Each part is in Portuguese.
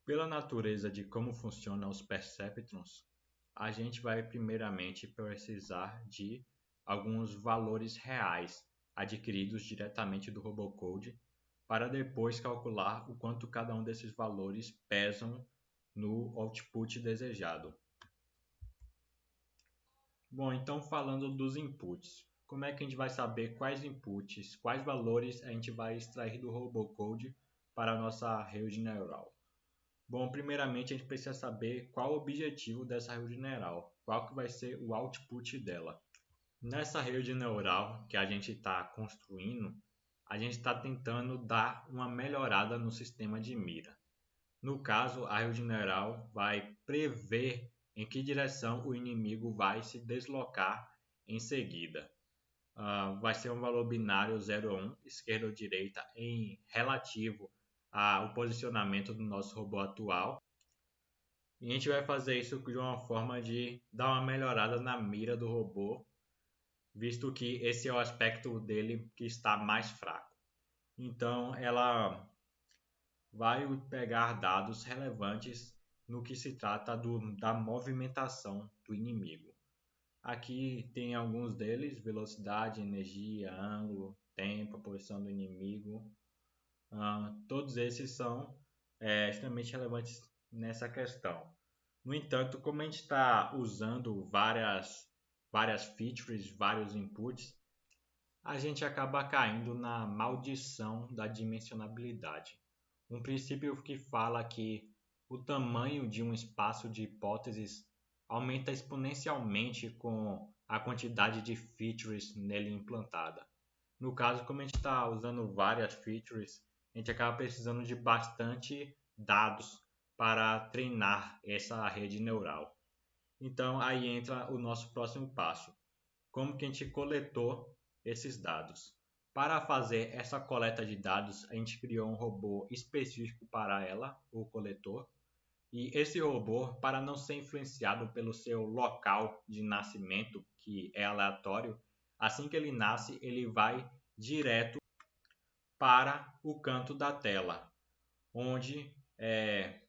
Pela natureza de como funcionam os perceptrons, a gente vai primeiramente precisar de alguns valores reais adquiridos diretamente do Robocode para depois calcular o quanto cada um desses valores pesam no output desejado. Bom, então falando dos inputs, como é que a gente vai saber quais inputs, quais valores a gente vai extrair do Robocode para a nossa rede neural? Bom, primeiramente a gente precisa saber qual o objetivo dessa rede neural, qual que vai ser o output dela. Nessa rede neural que a gente está construindo, a gente está tentando dar uma melhorada no sistema de mira. No caso, a rede neural vai prever em que direção o inimigo vai se deslocar em seguida. Vai ser um valor binário 0 ou 1, esquerda ou direita, em relativo ao posicionamento do nosso robô atual. E a gente vai fazer isso de uma forma de dar uma melhorada na mira do robô, visto que esse é o aspecto dele que está mais fraco. Então, ela vai pegar dados relevantes no que se trata da movimentação do inimigo. Aqui tem alguns deles: velocidade, energia, ângulo, tempo, a posição do inimigo. Todos esses são extremamente relevantes nessa questão. No entanto, como a gente está usando várias features, vários inputs, a gente acaba caindo na maldição da dimensionabilidade. Um princípio que fala que o tamanho de um espaço de hipóteses aumenta exponencialmente com a quantidade de features nele implantada. No caso, como a gente está usando várias features, a gente acaba precisando de bastante dados para treinar essa rede neural. Então, aí entra o nosso próximo passo. Como que a gente coletou esses dados? Para fazer essa coleta de dados, a gente criou um robô específico para ela, o coletor. E esse robô, para não ser influenciado pelo seu local de nascimento, que é aleatório, assim que ele nasce, ele vai direto para o canto da tela, onde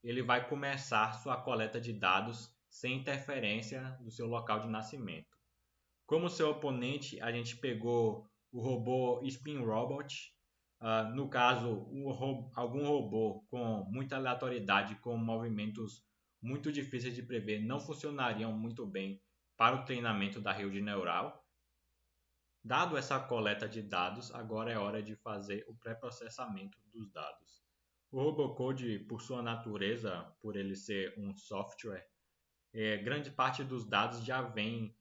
ele vai começar sua coleta de dados sem interferência do seu local de nascimento. Como seu oponente, a gente pegou o robô Spin Robot. No caso, algum robô com muita aleatoriedade, com movimentos muito difíceis de prever, não funcionariam muito bem para o treinamento da rede neural. Dado essa coleta de dados, agora é hora de fazer o pré-processamento dos dados. O Robocode, por sua natureza, por ele ser um software, grande parte dos dados já vem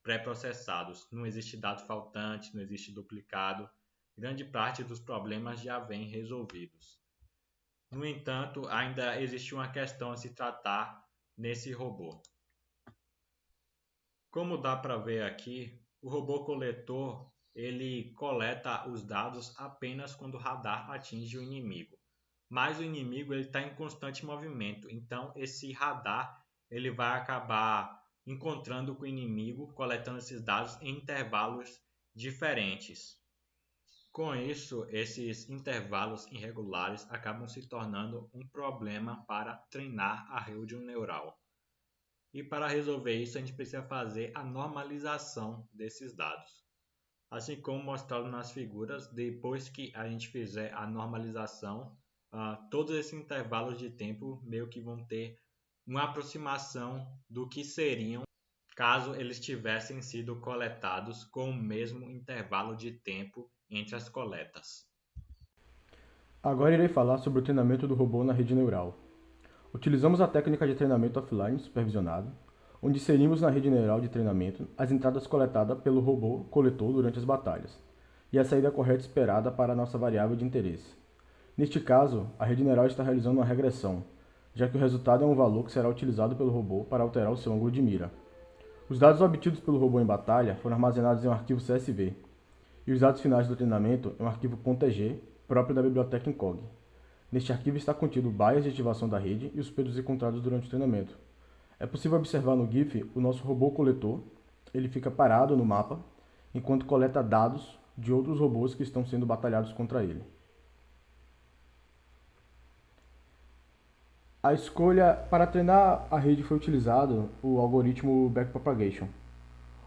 pré-processados. Não existe dado faltante, não existe duplicado. Grande parte dos problemas já vem resolvidos. No entanto, ainda existe uma questão a se tratar nesse robô. Como dá para ver aqui, o robô coletor ele coleta os dados apenas quando o radar atinge o inimigo. Mas o inimigo está em constante movimento, então esse radar ele vai acabar encontrando com o inimigo, coletando esses dados em intervalos diferentes. Com isso, esses intervalos irregulares acabam se tornando um problema para treinar a rede neural. E para resolver isso, a gente precisa fazer a normalização desses dados. Assim como mostrado nas figuras, depois que a gente fizer a normalização, todos esses intervalos de tempo meio que vão ter uma aproximação do que seriam caso eles tivessem sido coletados com o mesmo intervalo de tempo entre as coletas. Agora irei falar sobre o treinamento do robô na rede neural. Utilizamos a técnica de treinamento offline supervisionado, onde inserimos na rede neural de treinamento as entradas coletadas pelo robô coletor durante as batalhas, e a saída correta esperada para a nossa variável de interesse. Neste caso, a rede neural está realizando uma regressão, já que o resultado é um valor que será utilizado pelo robô para alterar o seu ângulo de mira. Os dados obtidos pelo robô em batalha foram armazenados em um arquivo CSV, e os dados finais do treinamento em um arquivo .tg próprio da biblioteca Incog. Neste arquivo está contido o bias de ativação da rede e os pesos encontrados durante o treinamento. É possível observar no GIF o nosso robô coletor. Ele fica parado no mapa enquanto coleta dados de outros robôs que estão sendo batalhados contra ele. A escolha para treinar a rede foi utilizado o algoritmo Backpropagation.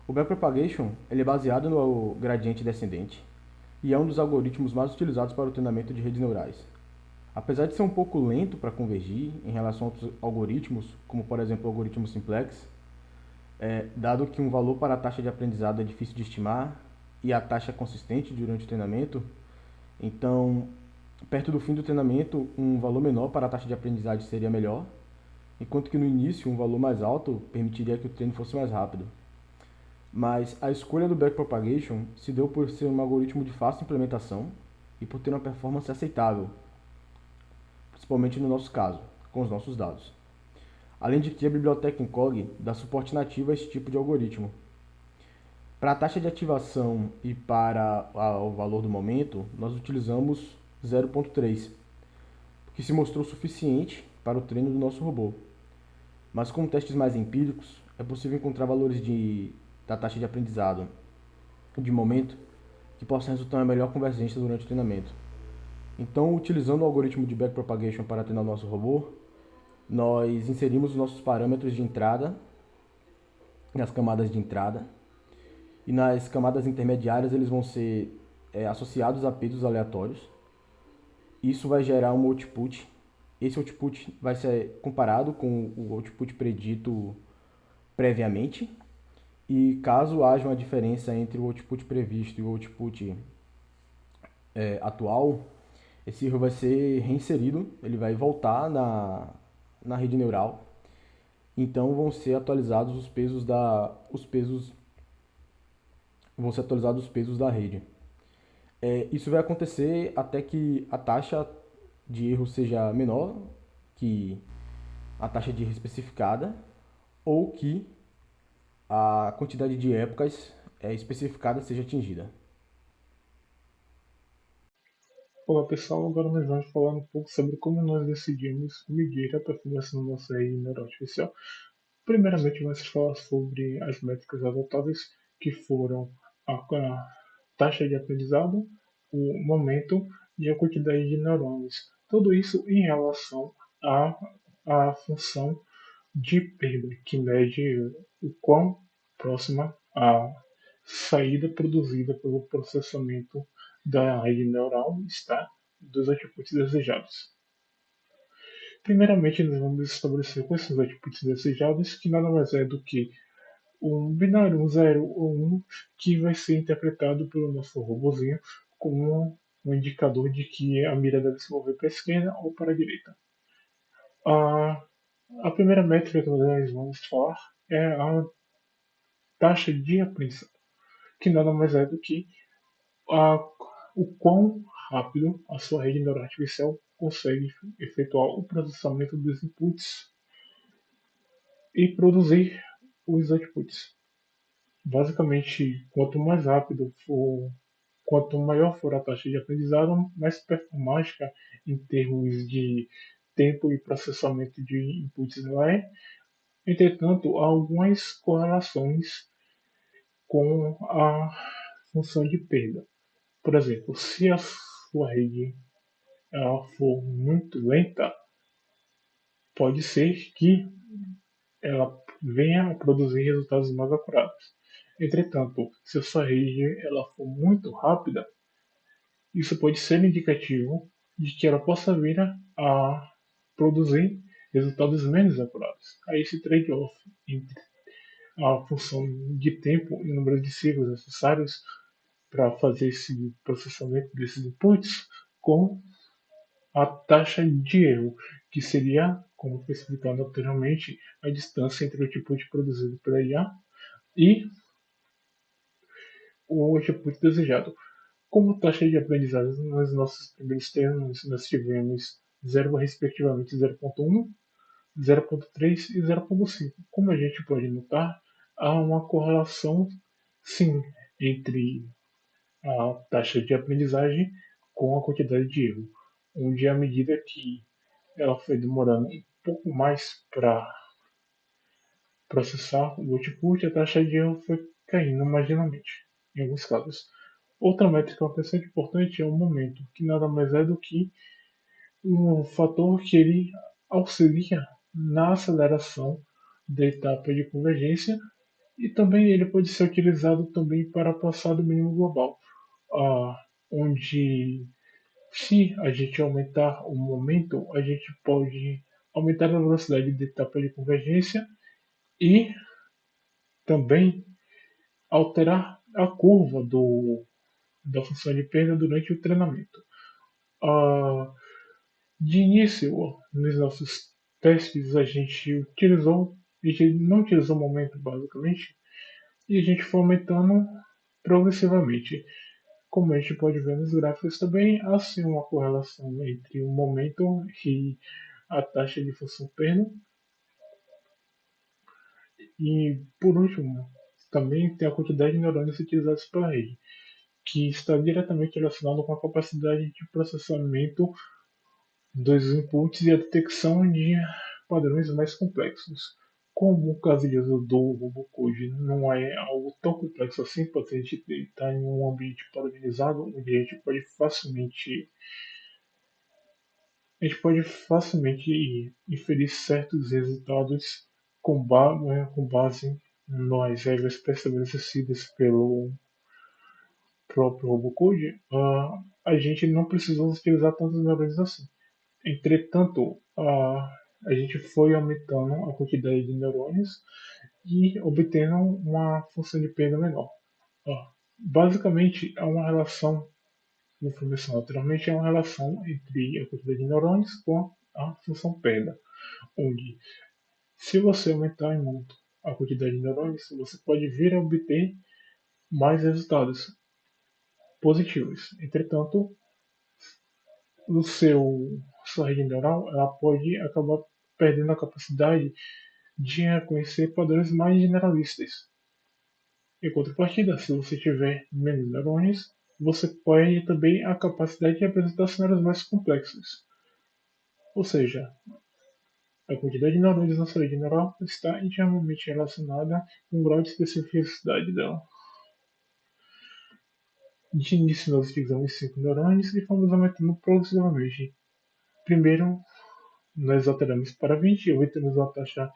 O Backpropagation ele é baseado no gradiente descendente e é um dos algoritmos mais utilizados para o treinamento de redes neurais. Apesar de ser um pouco lento para convergir em relação a outros algoritmos, como por exemplo o algoritmo simplex, dado que um valor para a taxa de aprendizado é difícil de estimar e a taxa é consistente durante o treinamento, então, perto do fim do treinamento, um valor menor para a taxa de aprendizagem seria melhor, enquanto que no início um valor mais alto permitiria que o treino fosse mais rápido. Mas a escolha do backpropagation se deu por ser um algoritmo de fácil implementação e por ter uma performance aceitável, principalmente no nosso caso, com os nossos dados. Além de que a biblioteca Encog dá suporte nativo a esse tipo de algoritmo. Para a taxa de ativação e para o valor do momento, nós utilizamos 0.3, que se mostrou suficiente para o treino do nosso robô. Mas com testes mais empíricos, é possível encontrar valores da taxa de aprendizado de momento que possam resultar em uma melhor convergência durante o treinamento. Então, utilizando o algoritmo de backpropagation para treinar o nosso robô, nós inserimos os nossos parâmetros de entrada nas camadas de entrada e nas camadas intermediárias eles vão ser associados a pesos aleatórios. Isso vai gerar um output. Esse output vai ser comparado com o output predito previamente. E caso haja uma diferença entre o output previsto e o output atual, esse erro vai ser reinserido, ele vai voltar na rede neural. Então vão ser atualizados os pesos da rede. Isso vai acontecer até que a taxa de erro seja menor que a taxa de erro especificada ou que a quantidade de épocas especificada seja atingida. Olá pessoal, agora nós vamos falar um pouco sobre como nós decidimos medir a performance da nossa rede neural artificial. Primeiramente, vamos falar sobre as métricas adotadas, que foram a taxa de aprendizado, o momento e a quantidade de neurônios. Tudo isso em relação à função de perda, que mede o quão próxima a saída produzida pelo processamento da rede neural está dos outputs desejados. Primeiramente, nós vamos estabelecer quais são os outputs desejados, que nada mais é do que um binário, um 0 ou 1, que vai ser interpretado pelo nosso robozinho como um indicador de que a mira deve se mover para a esquerda ou para a direita. A primeira métrica que nós vamos falar é a taxa de aprendizado, que nada mais é do que o quão rápido a sua rede neural artificial consegue efetuar o processamento dos inputs e produzir os outputs. Basicamente, quanto maior for a taxa de aprendizado, mais performática em termos de tempo e processamento de inputs ela é. Entretanto, há algumas correlações com a função de perda. Por exemplo, se a sua rede ela for muito lenta, pode ser que ela venha a produzir resultados mais acurados. Entretanto, se a sua rede ela for muito rápida, isso pode ser indicativo de que ela possa vir a produzir resultados menos acurados. Há esse trade-off entre a função de tempo e o número de ciclos necessários para fazer esse processamento desses inputs com a taxa de erro, que seria, como foi explicado anteriormente, a distância entre o output produzido pela IA e o output desejado. Como taxa de aprendizado, nos nossos primeiros termos, nós tivemos 0, respectivamente 0.1, 0.3 e 0.5. Como a gente pode notar, há uma correlação, sim, entre a taxa de aprendizagem com a quantidade de erro, onde à medida que ela foi demorando um pouco mais para processar o output, a taxa de erro foi caindo marginalmente, em alguns casos. Outra métrica bastante importante é o momento, que nada mais é do que um fator que ele auxilia na aceleração da etapa de convergência e também ele pode ser utilizado também para passar do mínimo global, onde se a gente aumentar o momento, a gente pode aumentar a velocidade da etapa de convergência e também alterar a curva da função de perda durante o treinamento. Ah, de início, nos nossos testes, a gente não utilizou o momento basicamente, e a gente foi aumentando progressivamente. Como a gente pode ver nos gráficos também, há sim uma correlação entre o momento e a taxa de função perda. E, por último, também tem a quantidade de neurônios utilizados pela rede, que está diretamente relacionado com a capacidade de processamento dos inputs e a detecção de padrões mais complexos. Como o caso de uso do RoboCode não é algo tão complexo assim, porque a gente está em um ambiente padronizado, onde a gente pode facilmente inferir certos resultados com base nas regras pré-estabelecidas pelo próprio RoboCode, a gente não precisou utilizar tantos neurônios assim. Entretanto, a gente foi aumentando a quantidade de neurônios e obtendo uma função de perda menor. Basicamente, é uma relação, informação naturalmente, é uma relação entre a quantidade de neurônios com a função perda, onde se você aumentar em muito a quantidade de neurônios, você pode vir a obter mais resultados positivos. Entretanto, o sua rede neural ela pode acabar perdendo a capacidade de reconhecer padrões mais generalistas. Em contrapartida, se você tiver menos neurônios, você pode também a capacidade de apresentar cenários mais complexos. Ou seja, a quantidade de neurônios na sua rede neural está intimamente relacionada com o grau de especificidade dela. De início, nós utilizamos 5 neurônios e fomos aumentando progressivamente. Primeiro, nós alteramos para 20 e obtemos uma taxa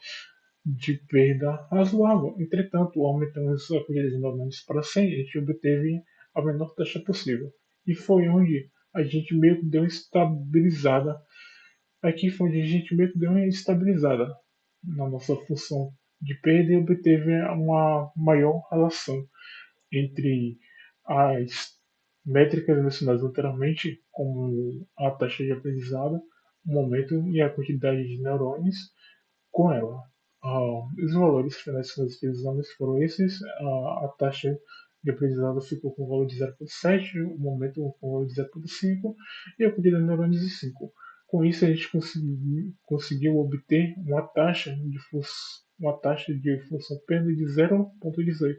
de perda razoável. Entretanto, aumentamos a quantidade de neurônios para 100 e a gente obteve a menor taxa possível. E foi onde a gente meio que deu uma estabilizada. Aqui foi onde a gente meio que deu uma estabilizada na nossa função de perda e obteve uma maior relação entre as métricas mencionadas anteriormente, como a taxa de aprendizado, o momento e a quantidade de neurônios, com ela. Os valores finais que nós utilizamos foram esses. A taxa de aprendizado ficou com o valor de 0,7, o momento com o valor de 0,5 e a quantidade de neurônios de 5. Com isso, a gente conseguiu obter uma taxa de função perda de 0,18.